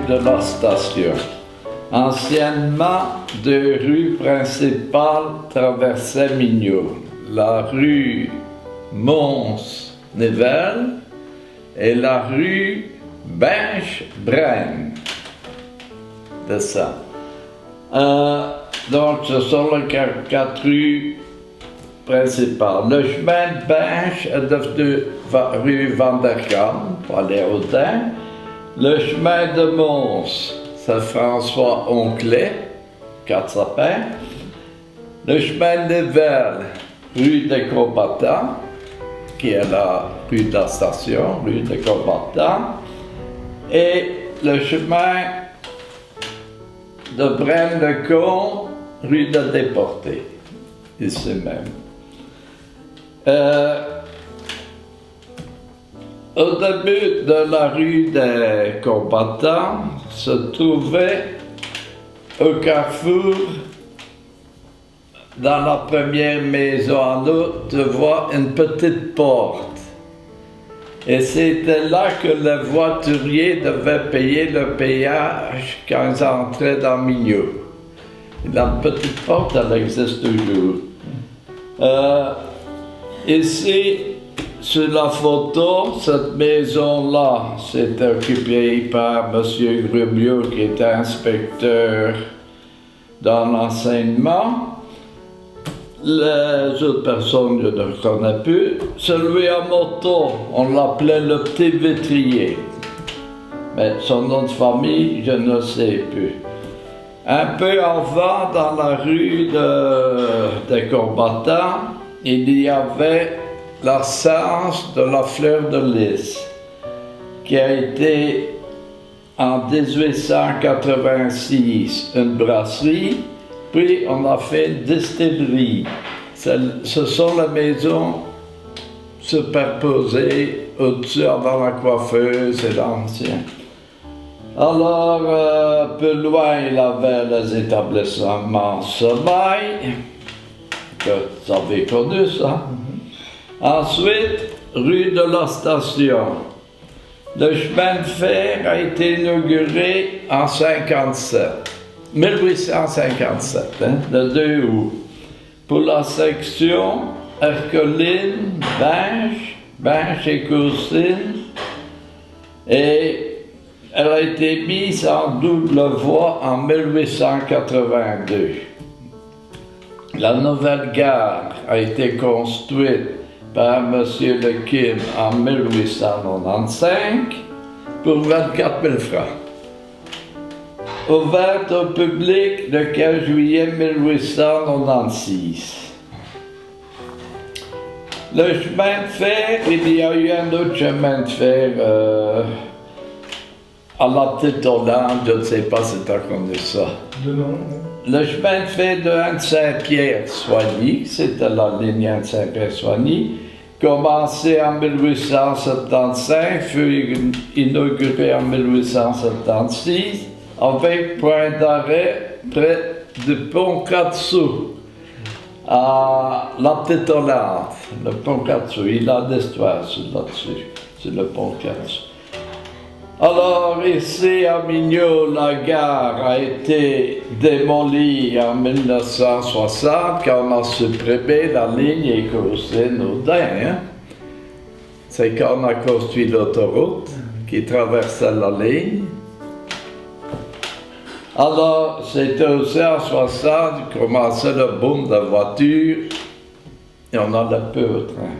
de la station. Anciennement, deux rues principales traversaient Mignot. La rue Mons-Nivelle et la rue Binche-Brenne. C'est ça. Donc, ce sont les quatre rues principales. Le chemin de Binche est devenu rue Vanderkam, pour aller au Dain. Le chemin de Mons, c'est François Onclet, 4 sapins. Le chemin de Nivelle, rue des Combattants, qui est la rue de la station, rue des Combattants. Et le chemin de Braine-le-Comte, rue des Déportés, ici même. Au début de la rue des Combattants se trouvait au carrefour, dans la première maison en haut, tu vois une petite porte. Et c'était là que les voituriers devaient payer le péage quand ils entraient dans Mignot. La petite porte, elle existe toujours. Ici, sur la photo, cette maison-là, c'était occupée par M. Grumiaux, qui était inspecteur dans l'enseignement. Les autres personnes, je ne connais plus. Celui à moto, on l'appelait le petit vitrier. Mais son nom de famille, je ne sais plus. Un peu avant, dans la rue des Combattants, il y avait la sens de la Fleur de Lys, qui a été en 1886 une brasserie, puis on a fait une distillerie. Ce sont les maisons superposées au-dessus avant la coiffeuse et l'ancien. Alors, plus loin, il y avait les établissements Sommeil, que vous avez connu ça. Ensuite, rue de la Station. Le chemin de fer a été inauguré en 1857, le 2 août, pour la section Ercoline, Binche et Coursine, et elle a été mise en double voie en 1882. La nouvelle gare a été construite par M. Lequim en 1895 pour 24 000 francs. Ouverte au public le 15 juillet 1896. Le chemin de fer, il y a eu un autre chemin de fer à la Petite Hollande, je ne sais pas si tu as connu ça. Le chemin de fer de Saint-Pierre-Soigny, c'était la ligne de Saint-Pierre-Soigny, commencé en 1875, fut inauguré en 1876, avec point d'arrêt près du pont Catsou, à la Petite Hollande. Le pont Catsou, il a l'histoire là-dessus, sur le pont Catsou. Alors ici à Mignot, la gare a été démolie en 1960 quand on a supprimé la ligne Écossais-Naudin. C'est quand on a construit l'autoroute qui traversait la ligne. Alors c'était aussi en 60 commençait le boom de voitures et on allait peu au train.